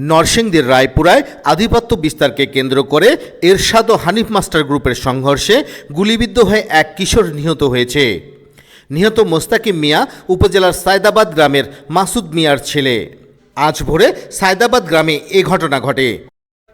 নরসিংদীর রায়পুরায় আধিপত্য বিস্তারকে কেন্দ্র করে এরশাদ ও হানিফ মাস্টার গ্রুপের সংঘর্ষে গুলিবিদ্ধ হয়ে এক কিশোর নিহত হয়েছে। নিহত মোস্তাকিম মিয়া উপজেলার সায়দাবাদ গ্রামের মাসুদ মিয়ার ছেলে। আজ ভোরে সায়দাবাদ গ্রামে এ ঘটনা ঘটে।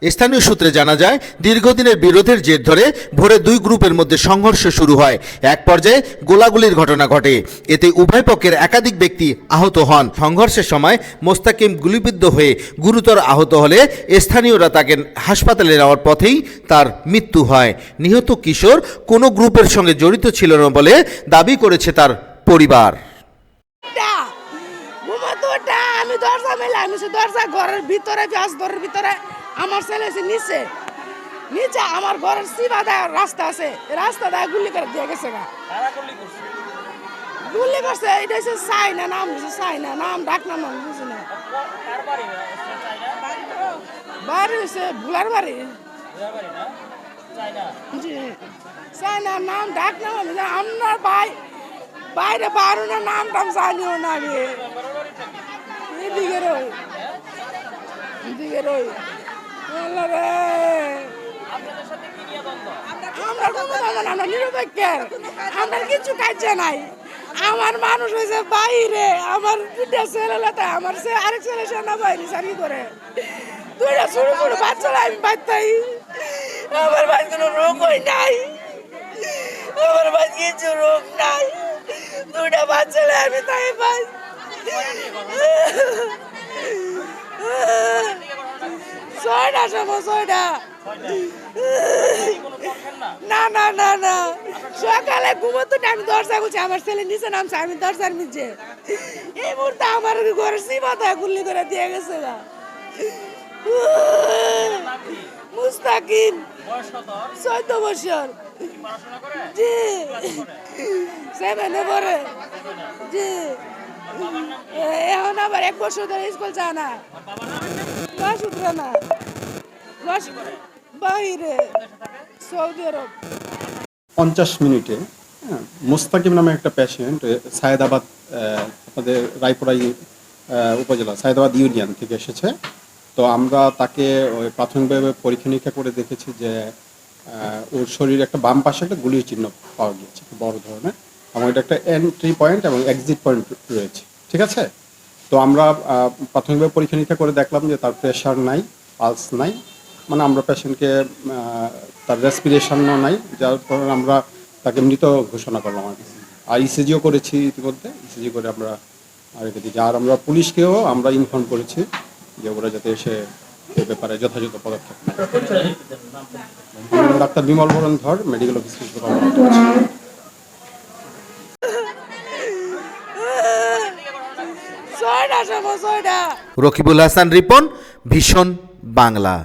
স্থানীয় সূত্রে জানা যায়, দীর্ঘদিনের বিরোধের জের ধরে ভোরে দুই গ্রুপের মধ্যে সংঘর্ষ শুরু হয়। এক পর্যায়ে গোলাগুলির ঘটনা ঘটে। এতে উভয় পক্ষের একাধিক ব্যক্তি আহত হন। সংঘর্ষের সময় মোস্তাকিম গুলিবিদ্ধ হয়ে গুরুতর আহত হলে স্থানীয়রা তাকে হাসপাতালে নেওয়ার পথেই তার মৃত্যু হয়। নিহত কিশোর কোনো গ্রুপের সঙ্গে জড়িত ছিল না বলে দাবি করেছে তার পরিবার। আমি দরজা মেলে আমি দরজা ঘরের ভিতরে আমার ছেলে নিচে আমার ঘরের সীমা দেয় রাস্তা আছে, রাস্তা দেয় গুলি করে দিয়ে গেছে। গুলি করছে এটা হচ্ছে চাইনা, নাম হচ্ছে চাইনা, নাম ডাক নাম আমি বুঝি না। বাড়ি হচ্ছে ভুলার বাড়ি, জি চাইনা নাম ডাক নাম আমি আপনার ভাই বাইরে বারো না নাম টাম জানিও না। আমি এদিকে রই এদিকে রই আমরা নিরপেক্ষের, আমরা কিছু কাজ নাই। আমার মানুষ হয়েছে বাইরে, আমার দুটা ছেলে আমার আরেক ছেলে সেনা বাইরে চাকরি করে, দুইটা ছোট ছোট বাচ্চা আমি বাচ্চাই। আমার ভাই কোনো রোগ হয় নাই, আমার ভাই কিছু রোগ নাই, দুইটা বাচ্চা আমি তাই ভাই। ছয়টা সময় ছয়টা না না না না সকালে ঘুমোতো না, আমি দরজা খুলছি, আমার ছেলে নিচে নামছে, আমি দরজার নিচে। এই মুহূর্তে আমার ঘরের সীমাতে গুলি করে দিয়ে গেছে না। মুস্তাকিম 14 বছর, জি 7-এ পড়ে, জি এখন আবার 1 বছর ধরে স্কুল যায় না, না বাইরে সৌদি আরব। 50 মিনিটে মুস্তাকিম নামে একটা পেশেন্ট সায়দাবাদ, আমাদের রায়পুরা উপজেলা সায়দাবাদ ইউনিয়ন থেকে এসেছে। তো আমরা তাকে ওই প্রাথমিকভাবে পরীক্ষা নিরীক্ষা করে দেখেছি যে ওর শরীরে একটা বাম পাশে একটা গুলির চিহ্ন পাওয়া গিয়েছে, বড় ধরনের, এবং এটা একটা এন্ট্রি পয়েন্ট এবং এক্সিট পয়েন্ট রয়েছে, ঠিক আছে। তো আমরা প্রাথমিকভাবে পরীক্ষা নিরীক্ষা করে দেখলাম যে তার প্রেশার নাই, পালস নাই, মানে আমরা পেশেন্টকে তার রেসপিরেশনও নাই, যার কারণে আমরা তাকে মৃত ঘোষণা করলাম। আর ইসিজিও করেছি ইতিমধ্যে, ইসিজি করে আমরা রেখে দিয়েছি। আর আমরা পুলিশকেও আমরা ইনফর্ম করেছি যে ওরা যাতে এসে এ ব্যাপারে যথাযথ পদক্ষেপ নেয়। ডাক্তার বিমল বরণ ধর, মেডিকেল অফিস হিসেবে। রকিবুল হাসান রিপন, ভীষণ বাংলা।